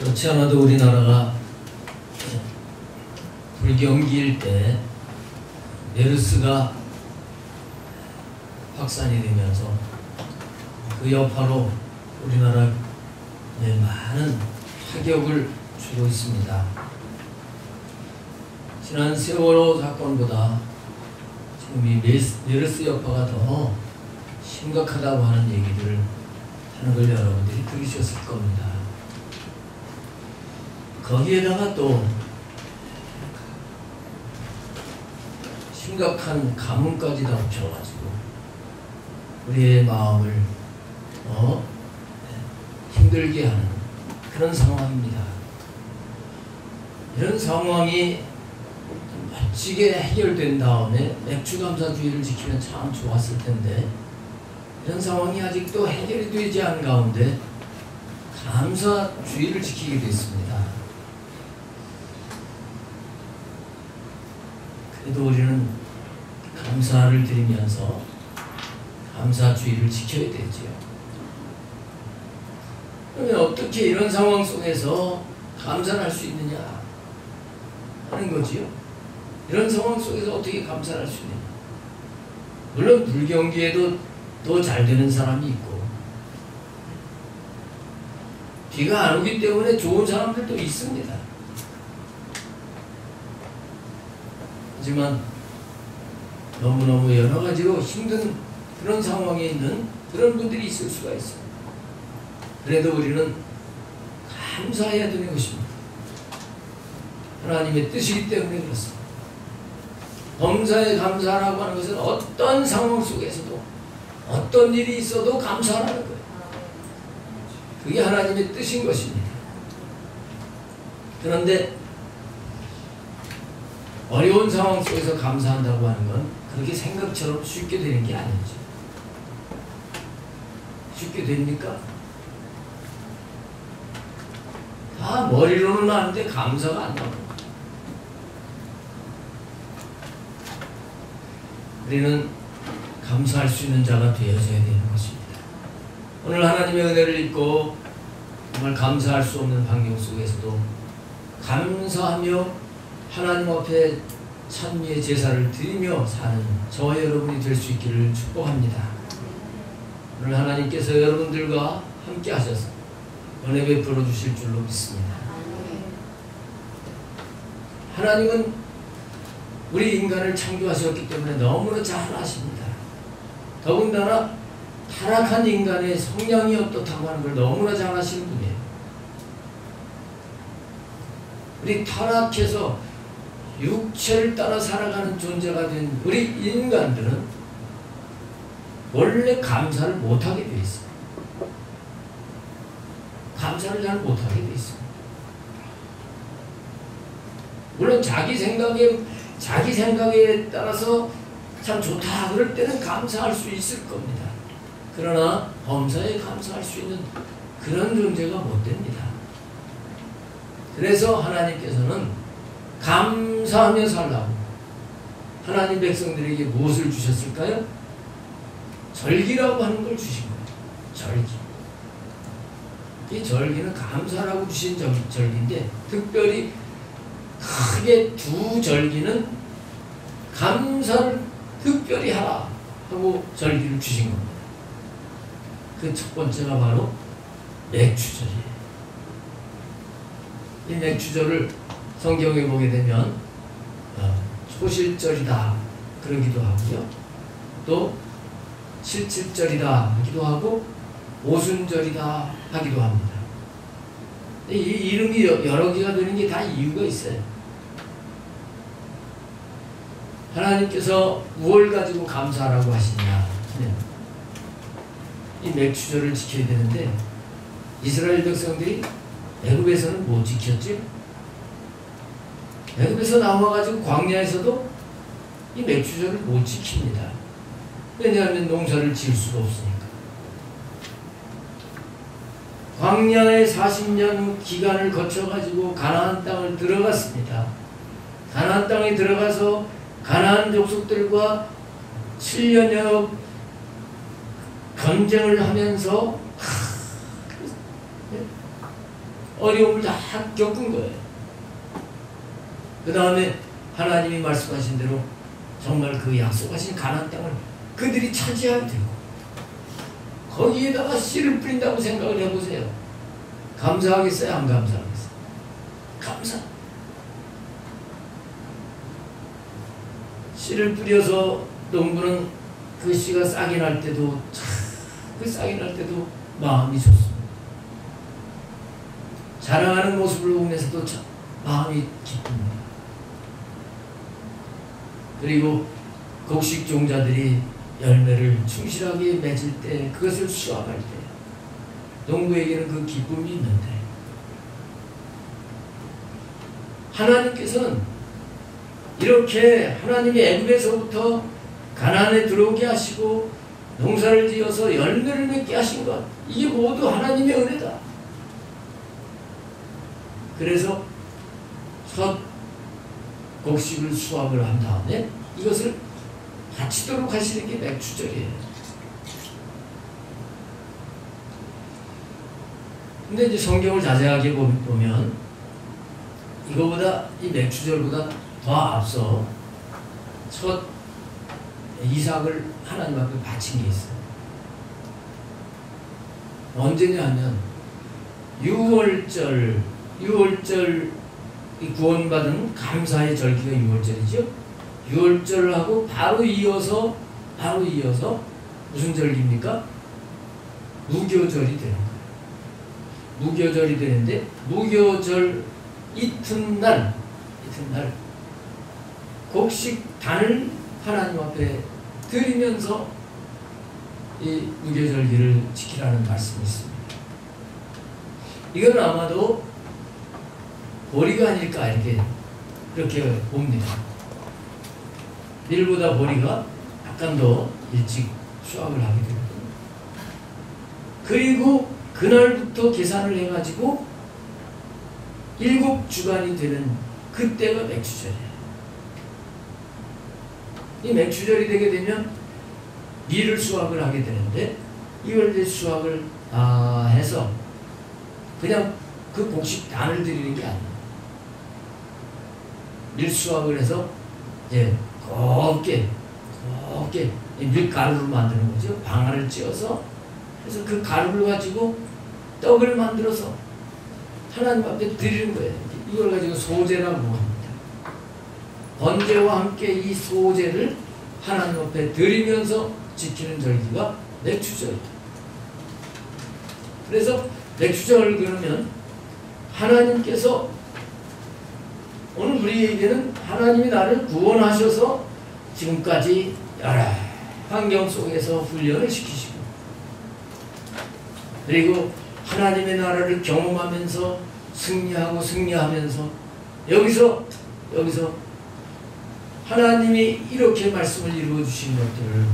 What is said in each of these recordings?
그렇지 않아도 우리나라가 불경기일 때 메르스가 확산이 되면서 그 여파로 우리나라에 많은 타격을 주고 있습니다. 지난 세월호 사건보다 지금 이 메르스 여파가 더 심각하다고 하는 얘기들을 하는 걸 여러분들이 들으셨을 겁니다. 거기에다가 또 심각한 가뭄까지 다 겹쳐가지고 우리의 마음을 힘들게 하는 그런 상황입니다. 이런 상황이 멋지게 해결된 다음에 맥주감사주의를 지키면 참 좋았을 텐데 이런 상황이 아직도 해결이 되지 않은 가운데 감사주의를 지키게 됐습니다. 그래도 우리는 감사를 드리면서 감사주의를 지켜야 되죠. 그러면 어떻게 이런 상황 속에서 감사를 할 수 있느냐 하는 거지요. 이런 상황 속에서 어떻게 감사를 할 수 있느냐. 물론 불경기에도 더 잘 되는 사람이 있고 비가 안 오기 때문에 좋은 사람들도 있습니다. 하지만 너무너무 여러 가지로 힘든 그런 상황에 있는 그런 분들이 있을 수가 있어요. 그래도 우리는 감사해야 되는 것입니다. 하나님의 뜻이기 때문에 그렇습니다. 범사에 감사라고 하는 것은 어떤 상황 속에서도 어떤 일이 있어도 감사하는 거예요. 그게 하나님의 뜻인 것입니다. 그런데 어려운 상황 속에서 감사한다고 하는 건 그렇게 생각처럼 쉽게 되는 게 아니죠. 쉽게 됩니까? 다 머리로는 아는데 감사가 안 나옵니다. 우리는 감사할 수 있는 자가 되어져야 되는 것입니다. 오늘 하나님의 은혜를 입고 정말 감사할 수 없는 환경 속에서도 감사하며 하나님 앞에 찬미의 제사를 드리며 사는 저와 여러분이 될 수 있기를 축복합니다. 오늘 하나님께서 여러분들과 함께 하셔서 은혜 베풀어 주실 줄로 믿습니다. 하나님은 우리 인간을 창조하셨기 때문에 너무나 잘 아십니다. 더군다나 타락한 인간의 성향이 어떻다고 하는 걸 너무나 잘 아시는 분이에요. 우리 타락해서 육체를 따라 살아가는 존재가 된 우리 인간들은 원래 감사를 못하게 되어 있어요. 감사를 잘 못하게 되어 있습니다. 물론 자기 생각에 따라서 참 좋다 그럴 때는 감사할 수 있을 겁니다. 그러나 범사에 감사할 수 있는 그런 존재가 못 됩니다. 그래서 하나님께서는 감사하며 살라고 하나님 백성들에게 무엇을 주셨을까요? 절기라고 하는 걸 주신 거예요. 절기. 이 절기는 감사라고 주신 절기인데 특별히 크게 두 절기는 감사를 특별히 하라 하고 절기를 주신 겁니다. 그 첫 번째가 바로 맥주절이에요. 이 맥주절을 성경에 보게 되면 초실절이다 그러기도 하고요. 또 칠칠절이다 하기도 하고 오순절이다 하기도 합니다. 이 이름이 여러 개가 되는 게 다 이유가 있어요. 하나님께서 무엇을 가지고 감사하라고 하시냐. 이 맥주절을 지켜야 되는데 이스라엘 백성들이 애굽에서는 못 지켰지? 애굽에서 나와가지고 광야에서도 이 맥주절을 못 지킵니다. 왜냐하면 농사를 지을 수가 없으니까. 광야에 40년 기간을 거쳐가지고 가나안 땅을 들어갔습니다. 가나안 땅에 들어가서 가나안 족속들과 7년여 전쟁을 하면서 어려움을 다 겪은 거예요. 그 다음에 하나님이 말씀하신 대로 정말 그 약속하신 가나안 땅을 그들이 차지하게 되고 거기에다가 씨를 뿌린다고 생각을 해보세요. 감사하겠어요? 안 감사하겠어요? 감사. 씨를 뿌려서 농부는 그 씨가 싹이 날 때도 그 싹이 날 때도 마음이 좋습니다. 자라가는 모습을 보면서도 마음이 기쁩니다. 그리고 곡식 종자들이 열매를 충실하게 맺을 때, 그것을 수확할 때 농부에게는 그 기쁨이 있는데, 하나님께서는 이렇게 하나님이 애굽에서부터 가나안에 들어오게 하시고 농사를 지어서 열매를 맺게 하신 것, 이게 모두 하나님의 은혜다. 그래서 첫 곡식을 수확을 한 다음에 이것을 바치도록 하시는 게 맥추절이에요. 근데 이제 성경을 자세하게 보면 이거보다, 이 맥추절보다 더 앞서 첫 이삭을 하나님 앞에 바친 게 있어요. 언제냐 하면 6월절 구원받은 감사의 절기가 6월절이죠. 6월절하고 바로 이어서 무슨 절기입니까? 무교절이 되는 거예요. 무교절이 되는데, 무교절 이튿날 곡식단을 하나님 앞에 드리면서 이 무교절기를 지키라는 말씀이 있습니다. 이건 아마도 보리가 아닐까 이렇게 봅니다. 밀보다 보리가 약간 더 일찍 수확을 하게 되거든요. 그리고 그날부터 계산을 해가지고 7주간이 되는 그때가 맥추절이에요. 이 맥추절이 되게 되면 밀을 수확을 하게 되는데, 이걸 이제 수확을 해서 그냥 그 곡식단을 드리는 게 아니에요. 밀수확을 해서 이제 곱게 밀가루를 만드는 거죠. 방아를 찧어서, 그래서 그 가루를 가지고 떡을 만들어서 하나님 앞에 드리는 거예요. 이걸 가지고 소제라고 합니다. 번제와 함께 이 소제를 하나님 앞에 드리면서 지키는 절기가 맥추절이다. 그래서 맥추절 그러면 하나님께서 오늘 우리에게는 하나님이 나를 구원하셔서 지금까지 여러 환경 속에서 훈련을 시키시고, 그리고 하나님의 나라를 경험하면서 승리하면서 여기서 하나님이 이렇게 말씀을 이루어 주신 것들을,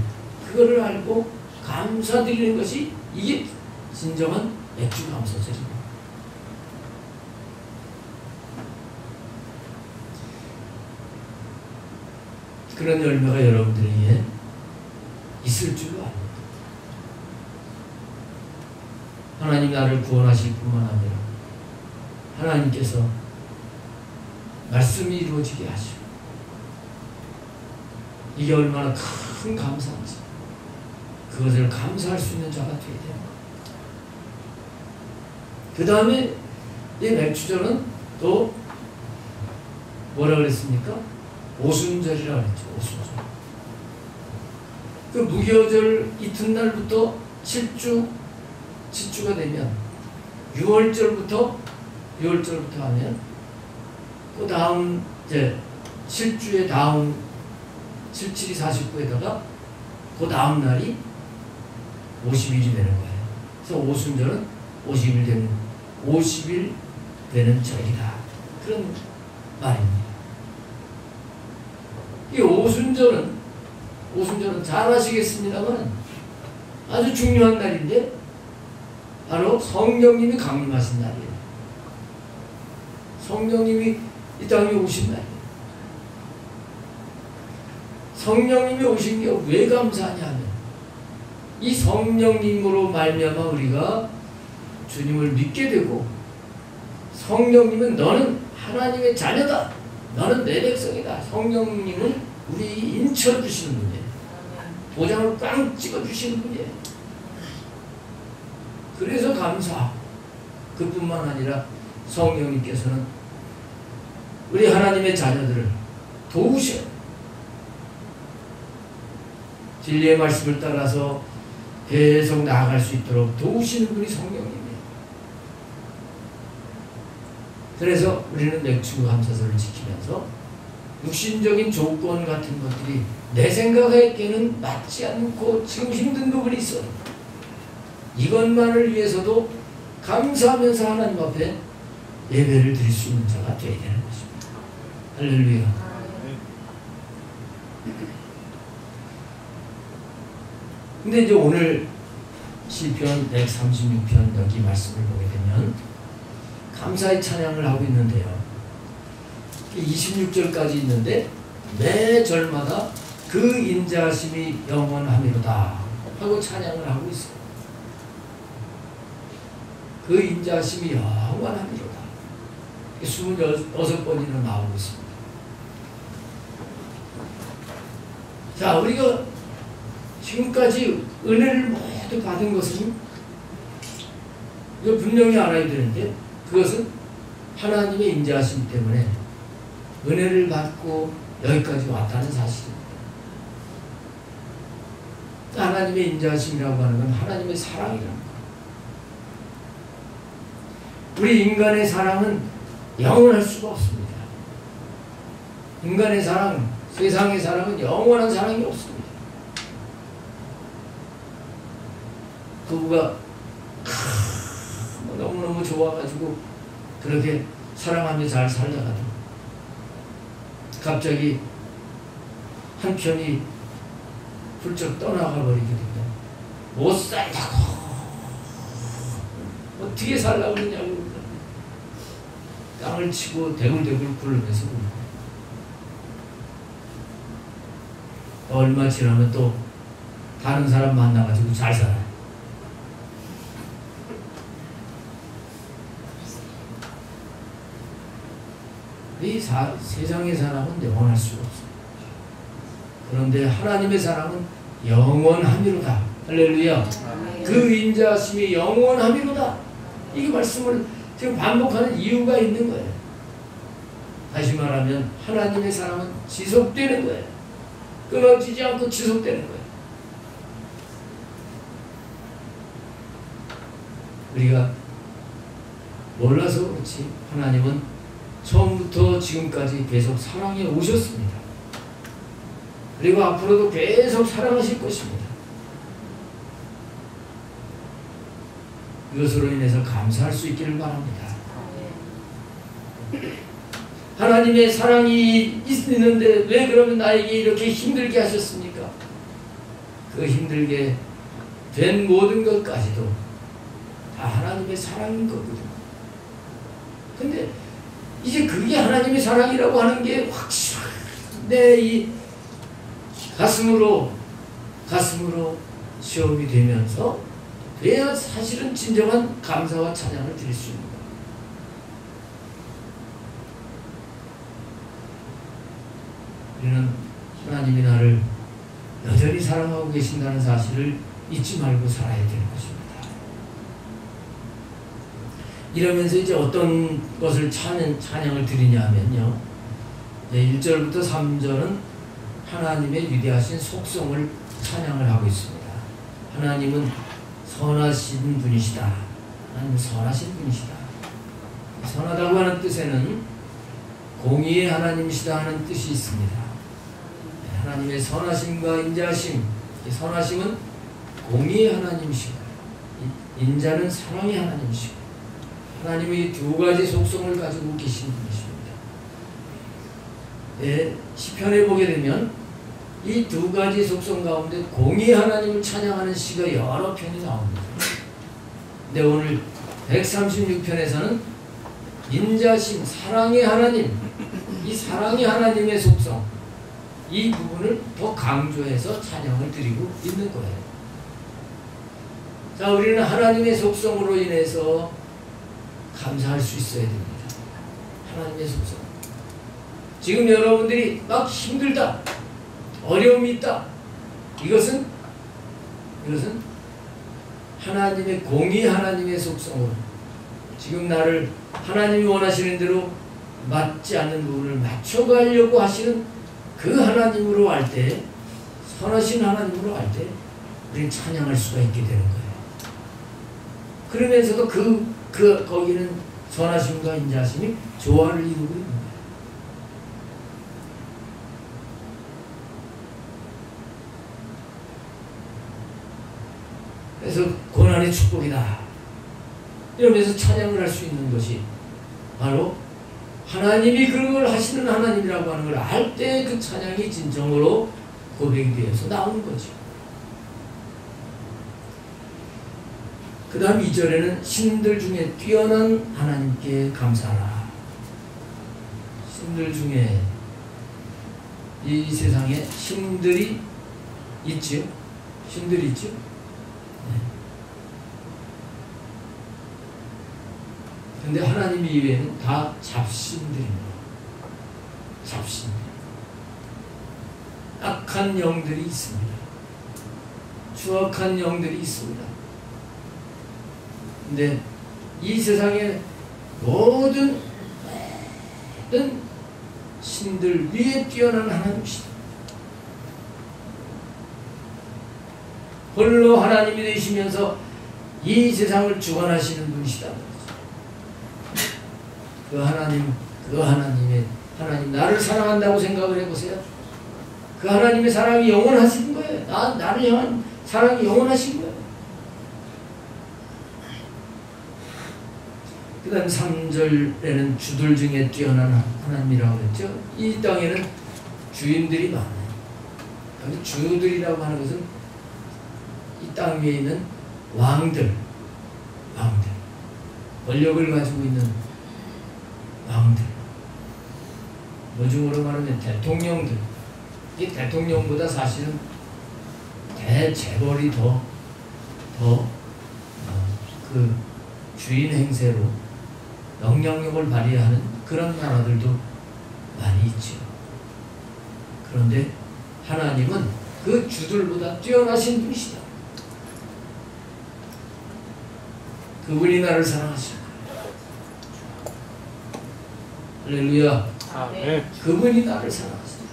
그거를 알고 감사드리는 것이, 이게 진정한 맥주 감사절입니다. 그런 열매가 여러분들에게 있을 줄로 압니다. 하나님 나를 구원하실 뿐만 아니라 하나님께서 말씀이 이루어지게 하시고, 이게 얼마나 큰 감사인지 그것을 감사할 수 있는 자가 되어야 됩니다. 그 다음에 이 맥추절은 또 뭐라 그랬습니까? 오순절이라 그랬죠. 오순절. 그 무교절 이튿날부터 7주가 되면 6월절부터 하면 그 다음 이제 7주의 다음 7, 7이 49에다가 그 다음 날이 50일이 되는 거예요. 그래서 오순절은 50일 되는 절이다. 그런 말입니다. 이 오순절은 잘 아시겠습니다만 아주 중요한 날인데, 바로 성령님이 강림하신 날이에요. 성령님이 이 땅에 오신 날이에요. 성령님이 오신 게 왜 감사하냐 하면, 이 성령님으로 말미암아 우리가 주님을 믿게 되고 성령님은 너는 하나님의 자녀다. 너는 내 백성이다. 성령님은 우리 인쳐 주시는 분이에요. 도장을 꽝 찍어 주시는 분이에요. 그래서 감사. 그뿐만 아니라 성령님께서는 우리 하나님의 자녀들을 도우셔. 진리의 말씀을 따라서 계속 나아갈 수 있도록 도우시는 분이 성령님이에요. 그래서 우리는 맥주 감사절을 지키면서 육신적인 조건 같은 것들이 내 생각에게는 맞지 않고 지금 힘든 부분이 있어. 이것만을 위해서도 감사하면서 하나님 앞에 예배를 드릴 수 있는 자가 되어야 되는 것입니다. 할렐루야. 근데 이제 오늘 시편 136편 여기 말씀을 보게 되면 감사의 찬양을 하고 있는데요. 26절까지 있는데 매 절마다 그 인자하심이 영원하미로다 하고 찬양을 하고 있어요. 그 인자하심이 영원하미로다. 26번이나 나오고 있습니다. 자, 우리가 지금까지 은혜를 모두 받은 것은 이거 분명히 알아야 되는데 그것은 하나님의 인자하심 때문에 은혜를 받고 여기까지 왔다는 사실입니다. 하나님의 인자하심이라고 하는 건 하나님의 사랑이라는 거예요. 우리 인간의 사랑은 영원할 수가 없습니다. 인간의 사랑, 세상의 사랑은 영원한 사랑이 없습니다. 부부가 너무너무 좋아가지고 그렇게 사랑하며 잘 살다가도 갑자기 한 편이 훌쩍 떠나가 버리게 되면 못 살다고 어떻게 살라고 그러냐고 땅을 치고 대굴대굴 굴러내서 얼마 지나면 또 다른 사람 만나가지고 잘 살아요. 이 세상의 사랑은 영원할 수가 없어요. 그런데 하나님의 사랑은 영원함이로다. 할렐루야. 그 인자하심이 영원함이로다. 이 말씀을 지금 반복하는 이유가 있는 거예요. 다시 말하면 하나님의 사랑은 지속되는 거예요. 끊어지지 않고 지속되는 거예요. 우리가 몰라서 그렇지 하나님은 처음부터 지금까지 계속 사랑해 오셨습니다. 그리고 앞으로도 계속 사랑하실 것입니다. 이것으로 인해서 감사할 수 있기를 바랍니다. 하나님의 사랑이 있는데 왜 그러면 나에게 이렇게 힘들게 하셨습니까? 그 힘들게 된 모든 것까지도 다 하나님의 사랑인 거거든요. 근데 이제 그게 하나님의 사랑이라고 하는 게 확실하게 내 이 가슴으로 시험이 되면서 그래야 사실은 진정한 감사와 찬양을 드릴 수 있는 거예요. 우리는 하나님이 나를 여전히 사랑하고 계신다는 사실을 잊지 말고 살아야 되는 것입니다. 이러면서 이제 어떤 것을 찬양을 드리냐면요. 1절부터 3절은 하나님의 위대하신 속성을 찬양을 하고 있습니다. 하나님은 선하신 분이시다. 하나님은 선하신 분이시다. 선하다고 하는 뜻에는 공의의 하나님이시다 하는 뜻이 있습니다. 하나님의 선하심과 인자하심, 선하심은 공의의 하나님이시고 인자는 사랑의 하나님이시고 하나님이 두 가지 속성을 가지고 계신 분이십니다. 시편에 보게 되면 이 두 가지 속성 가운데 공의 하나님을 찬양하는 시가 여러 편이 나옵니다. 근데 오늘 136편에서는 인자심, 사랑의 하나님, 이 사랑의 하나님의 속성, 이 부분을 더 강조해서 찬양을 드리고 있는 거예요. 자, 우리는 하나님의 속성으로 인해서 감사할 수 있어야 됩니다. 하나님의 속성. 지금 여러분들이 막 힘들다, 어려움이 있다. 이것은 하나님의 공의, 하나님의 속성으로 지금 나를 하나님이 원하시는 대로 맞지 않는 부분을 맞춰가려고 하시는 그 하나님으로 할 때, 선하신 하나님으로 할 때 우리는 찬양할 수가 있게 되는 거예요. 그러면서도 거기는 선하심과 인자하심이 조화를 이루고 있는 거예요. 그래서 고난의 축복이다 이러면서 찬양을 할 수 있는 것이 바로 하나님이 그걸 하시는 하나님이라고 하는 걸 알 때 그 찬양이 진정으로 고백이 되어서 나오는 거죠. 그 다음 2절에는 신들 중에 뛰어난 하나님께 감사하라. 신들 중에 이 세상에 신들이 있지요. 신들이 있죠. 근데 하나님 이외에는 다 잡신들입니다. 잡신들. 악한 영들이 있습니다. 추악한 영들이 있습니다. 근데 이 세상의 모든 신들 위에 뛰어난 하나님이시다. 홀로 하나님이 되시면서 이 세상을 주관하시는 분이시다. 그 하나님 나를 사랑한다고 생각을 해보세요. 그 하나님의 사랑이 영원하신 거예요. 나를 향한 사랑이 영원하신 거예요. 그 다음 3절에는 주들 중에 뛰어난 하나님이라고 했죠. 이 땅에는 주인들이 많아요. 여기 주들이라고 하는 것은 이 땅 위에 있는 왕들, 권력을 가지고 있는 왕들, 요즘으로 말하면 대통령들. 이 대통령보다 사실은 대재벌이 그 주인 행세로 영향력을 발휘하는 그런 나라들도 많이 있죠. 그런데 하나님은 그 주들보다 뛰어나신 분이시다. 그분이 나를 사랑하시고, 할렐루야. 네. 그분이 나를 사랑하시다.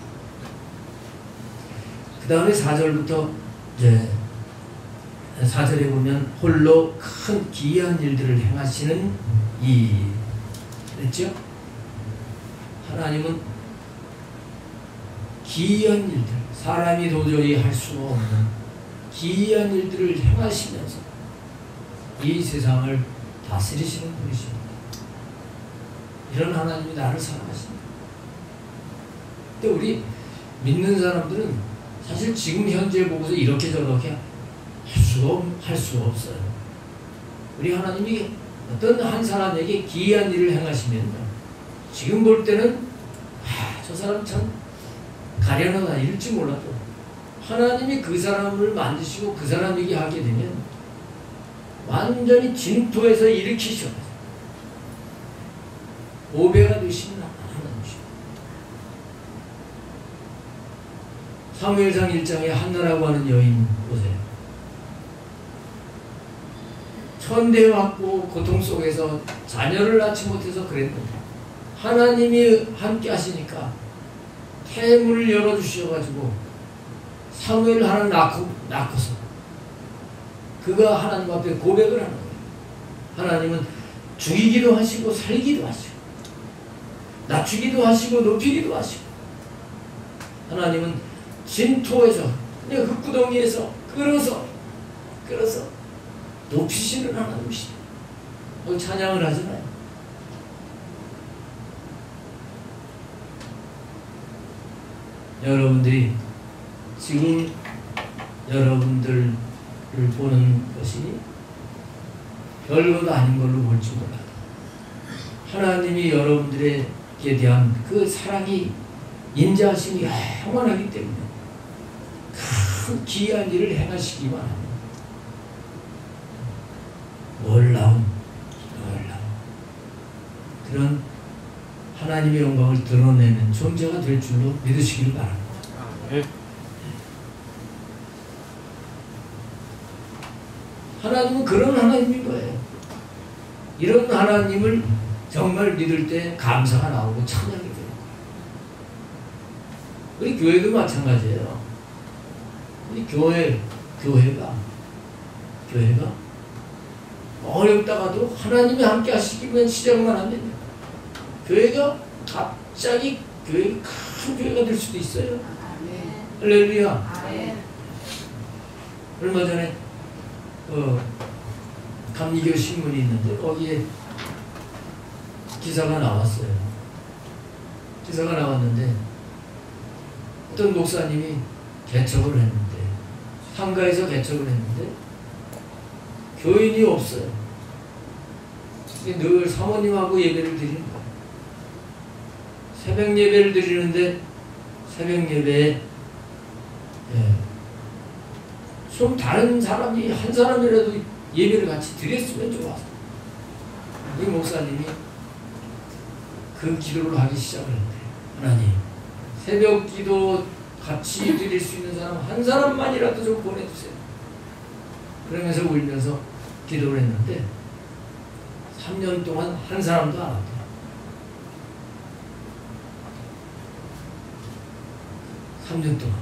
그 다음에 4절부터 이제 4절에 보면 홀로 큰 기이한 일들을 행하시는 이 그랬죠? 하나님은 기이한 일들, 사람이 도저히 할 수 없는 기이한 일들을 행하시면서 이 세상을 다스리시는 분이십니다. 이런 하나님이 나를 사랑하십니다. 근데 우리 믿는 사람들은 사실 지금 현재 보고서 이렇게 저렇게 할 수 없어요. 우리 하나님이 어떤 한 사람에게 기이한 일을 행하시면 지금 볼 때는 저 사람 참 가련하다 이럴지 몰라도 하나님이 그 사람을 만드시고 그 사람에게 하게 되면 완전히 진토에서 일으키셔 5배가 되시는 하나님이시죠. 사무엘상 1장에 한나라고 하는 여인 보세요. 천대받고 고통 속에서 자녀를 낳지 못해서 그랬는데 하나님이 함께 하시니까 태문을 열어주셔가지고 사무엘을 하나 낳고서 그가 하나님 앞에 고백을 하는 거예요. 하나님은 죽이기도 하시고 살기도 하시고 낮추기도 하시고 높이기도 하시고 하나님은 진토에서 그냥 흙구덩이에서 끌어서 높이시는 하나님이시죠. 찬양을 하잖아요. 여러분들이 지금 여러분들을 보는 것이 별것도 아닌 걸로 볼지 몰라도 하나님이 여러분들에게 대한 그 사랑이 인자하심이 영원하기 때문에 큰 기이한 일을 행하시기만 합니다. 놀라운 그런 하나님의 영광을 드러내는 존재가 될 줄로 믿으시길 바랍니다. 하나님은 그런 하나님인 거예요. 이런 하나님을 정말 믿을 때 감사가 나오고 찬양이 되는 거예요. 우리 교회도 마찬가지예요. 우리 교회가 어렵다가도 하나님이 함께 하시기만 시작만 하면 교회가 갑자기 큰 교회가 될 수도 있어요. 할렐루야. 얼마 전에 감리교 신문이 있는데 거기에 기사가 나왔어요. 기사가 나왔는데 어떤 목사님이 개척을 했는데 상가에서 개척을 했는데 교인이 없어요. 늘 사모님하고 예배를 드리는 거예요. 새벽 예배를 드리는데 새벽 예배에 좀 다른 사람이 한 사람이라도 예배를 같이 드렸으면 좋았어. 이 목사님이 그 기도를 하기 시작을 했대요. 하나님, 새벽 기도 같이 드릴 수 있는 사람 한 사람만이라도 좀 보내주세요. 그러면서 울면서 기도를 했는데 3년 동안 한 사람도 안 왔대요. 3년 동안.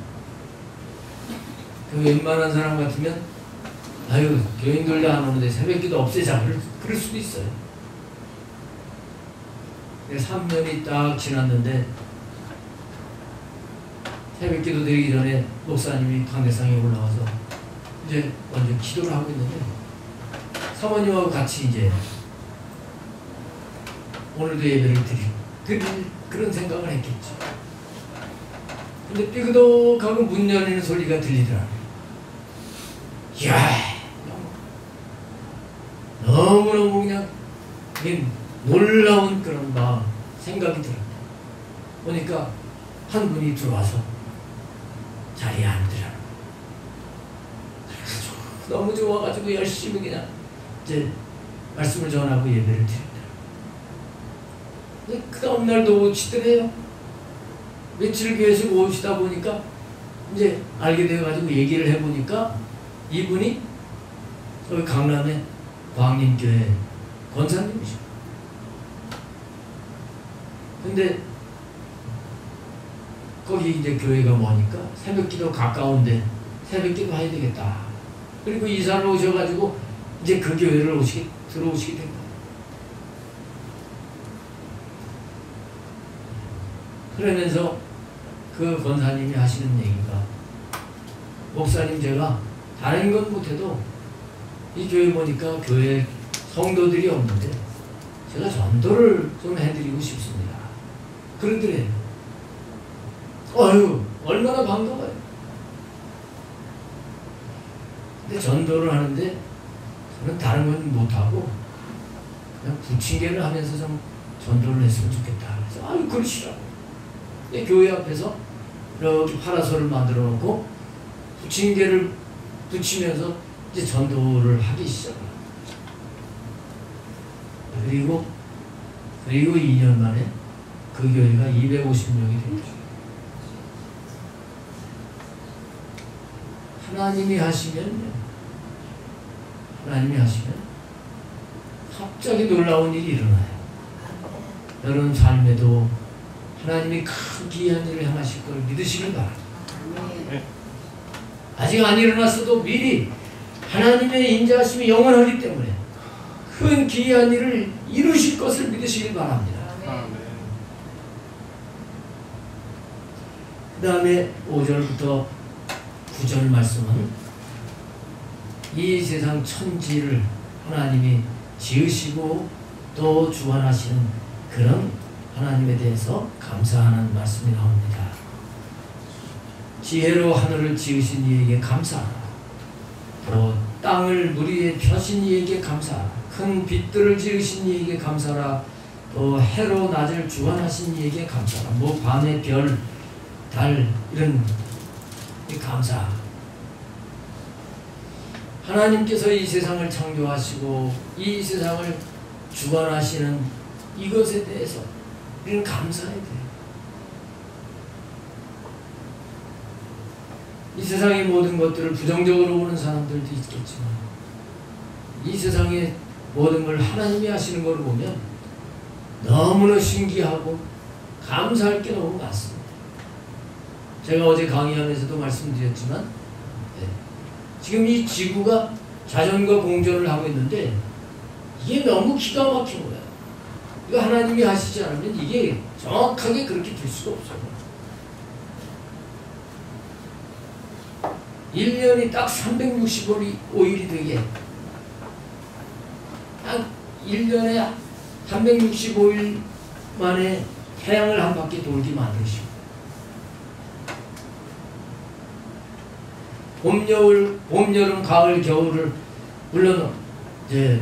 그 웬만한 사람 같으면 아유 교인들도 안 오는데 새벽기도 없애자 그럴 수도 있어요. 3년이 딱 지났는데 새벽기도 되기 전에 목사님이 강대상에 올라와서 이제 먼저 기도를 하고 있는데 사모님하고 같이 이제 오늘도 예배를 드릴 그런 생각을 했겠죠. 근데 삐그덕하고 문 열리는 소리가 들리더라고요. 이야, 너무너무 그냥 놀라운 그런 생각이 들었다. 보니까 한 분이 들어와서 자리에 앉으라고. 너무 좋아가지고 열심히 그냥 이제 말씀을 전하고 예배를 드린다. 근데 그 다음날도 오시더래요. 며칠 계속 오시다 보니까 이제 알게 돼가지고 얘기를 해보니까 이분이 저기 강남의 광림교회 권사님이시고. 근데 거기 이제 교회가 뭐니까 새벽기도 가까운데 새벽기도 해야 되겠다. 그리고 이사를 오셔가지고 이제 그 교회를 들어오시게 된 거예요. 그러면서 그 권사님이 하시는 얘기가 목사님 제가 다른 건 못해도 이 교회 보니까 교회 성도들이 없는데 제가 전도를 좀 해드리고 싶습니다. 그러더래요. 어휴 얼마나 반가워요. 근데 전도를 하는데 저는 다른 건 못하고 그냥 부침개를 하면서 좀 전도를 했으면 좋겠다. 그래서 아유 그러시라고. 교회 앞에서 이렇게 파라솔을 만들어 놓고 부침개를 붙이면서 이제 전도를 하기 시작합니다. 그리고 2년 만에 그 교회가 250명이 됐죠. 하나님이 하시면 갑자기 놀라운 일이 일어나요. 여러분 삶에도 하나님이 큰 귀한 일을 행하실 걸 믿으시길 바랍니다. 아직 안 일어났어도 미리 하나님의 인자하심이 영원하기 때문에 큰 귀한 일을 이루실 것을 믿으시길 바랍니다. 그 다음에 5절부터 9절 말씀은 이 세상 천지를 하나님이 지으시고 또 주관하시는 그런 하나님에 대해서 감사하는 말씀이 나옵니다. 지혜로 하늘을 지으신 이에게 감사하라. 또 땅을 물 위에 펴신 이에게 감사하라. 큰 빛들을 지으신 이에게 감사하라. 또 해로 낮을 주관하신 이에게 감사하라. 뭐 밤의 별, 달 이런 감사. 하나님께서 이 세상을 창조하시고 이 세상을 주관하시는 이것에 대해서 우리는 감사해야 돼요. 이 세상의 모든 것들을 부정적으로 보는 사람들도 있겠지만 이 세상의 모든 걸 하나님이 하시는 걸 보면 너무나 신기하고 감사할 게 너무 많습니다. 제가 어제 강의하면서도 말씀드렸지만 지금 이 지구가 자전과 공전을 하고 있는데 이게 너무 기가 막힌 거예요. 이거 하나님이 하시지 않으면 이게 정확하게 그렇게 될 수가 없어요. 1년이 딱 365일이 되게 딱 1년에 365일 만에 태양을 한 바퀴 돌게 만드시고 봄, 여름, 가을, 겨울을 물론 이제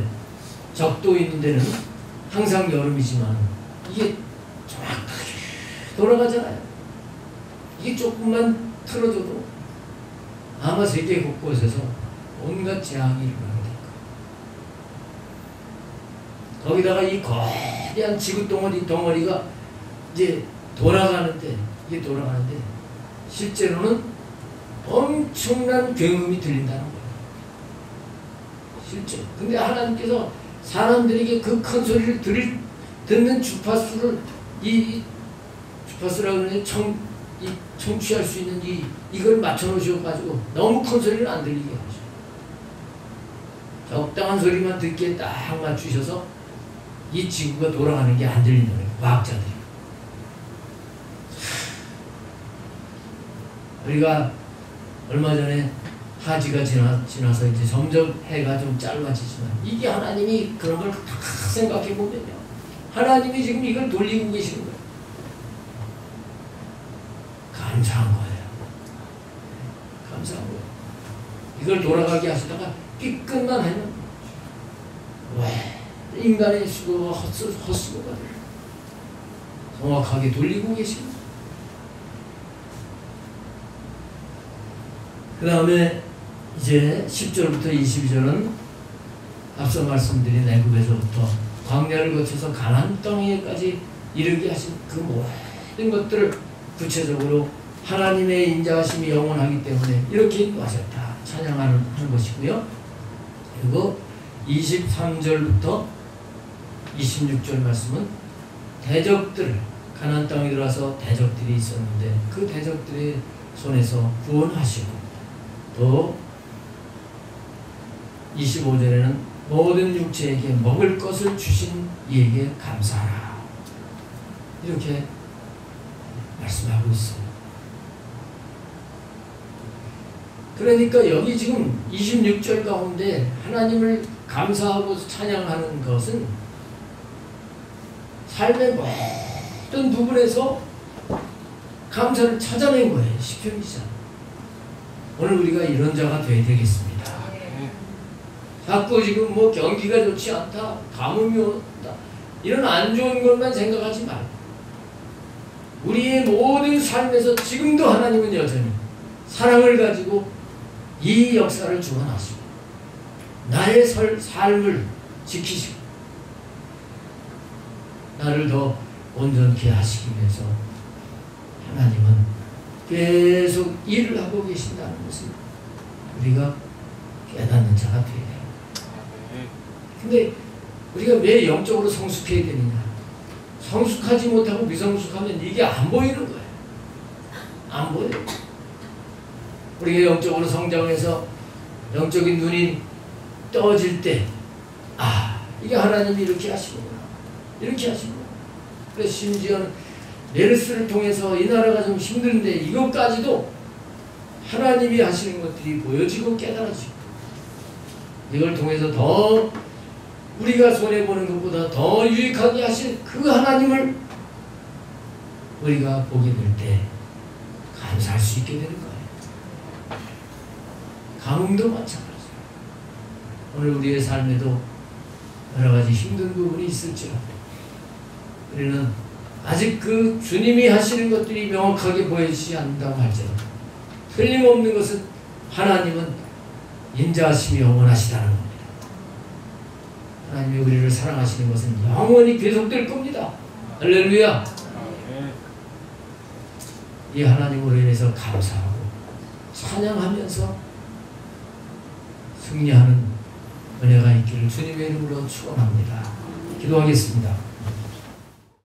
적도 있는 데는 항상 여름이지만 이게 정확하게 돌아가잖아요. 이게 조금만 틀어져도 아마 세계 곳곳에서 온갖 재앙이 일어나게 될 거예요. 거기다가 이 거대한 지구 덩어리가 이제 돌아가는데 실제로는 엄청난 굉음이 들린다는 거예요. 실제. 근데 하나님께서 사람들에게 그 큰 소리를 듣는 주파수를 이 주파수라고 하는 청취할 수 있는 이걸 맞춰놓으셔가지고 너무 큰 소리는 안 들리게 하죠. 적당한 소리만 듣기에 딱 맞추셔서 이 지구가 돌아가는 게 안 들린다는 거예요. 과학자들이. 우리가 얼마 전에 하지가 지나서 이제 점점 해가 좀 짧아지지만 이게 하나님이 그런 걸 다 생각해 보면요. 하나님이 지금 이걸 돌리고 계시는 거예요. 감사한 거예요. 감사한 거예요. 이걸 돌아가게 하시다가 삐끗만 하면 왜 인간의 수고가 헛수고가 돼요. 정확하게 돌리고 계십니다. 그 다음에 이제 10절부터 22절은 앞서 말씀드린 애굽에서부터 광야를 거쳐서 가나안 땅에까지 이르게 하신 그 모든 것들을 구체적으로 하나님의 인자하심이 영원하기 때문에 이렇게 인도하셨다 찬양하는 것이고요. 그리고 23절부터 26절 말씀은 대적들 가나안 땅에 들어와서 대적들이 있었는데 그 대적들의 손에서 구원하시고 또 25절에는 모든 육체에게 먹을 것을 주신 이에게 감사하라 이렇게 말씀하고 있어요. 그러니까 여기 지금 26절 가운데 하나님을 감사하고 찬양하는 것은 삶의 모든 부분에서 감사를 찾아낸 거예요. 시편이잖아요. 오늘 우리가 이런 자가 되어야 되겠습니다. 자꾸 지금 뭐 경기가 좋지 않다, 가뭄이 온다 이런 안 좋은 것만 생각하지 말고 우리의 모든 삶에서 지금도 하나님은 여전히 사랑을 가지고 이 역사를 주관하시고 나의 삶을 지키시고 나를 더 온전케 하시기 위해서 하나님은 계속 일을 하고 계신다는 것을 우리가 깨닫는 자가 되어야 돼요. 근데 우리가 왜 영적으로 성숙해야 되느냐? 성숙하지 못하고 미성숙하면 이게 안 보이는 거예요. 안 보여요. 우리가 영적으로 성장해서 영적인 눈이 떠질 때 이게 하나님이 이렇게 하시는구나. 이렇게 하시는구나. 그래서 심지어는 메르스를 통해서 이 나라가 좀 힘든데 이것까지도 하나님이 하시는 것들이 보여지고 깨달아지고 이걸 통해서 더 우리가 손해보는 것보다 더 유익하게 하신 그 하나님을 우리가 보게 될 때 감사할 수 있게 되는 거예요. 가뭄도 마찬가지예요. 오늘 우리의 삶에도 여러 가지 힘든 부분이 있을지라도 우리는 아직 그 주님이 하시는 것들이 명확하게 보이지 않는다고 할지라도 틀림없는 것은 하나님은 인자하심이 영원하시다는 겁니다. 하나님이 우리를 사랑하시는 것은 영원히 계속될 겁니다. 할렐루야. 이 하나님으로 인해서 감사하고 찬양하면서 승리하는 은혜가 있기를 주님의 이름으로 축원합니다. 기도하겠습니다.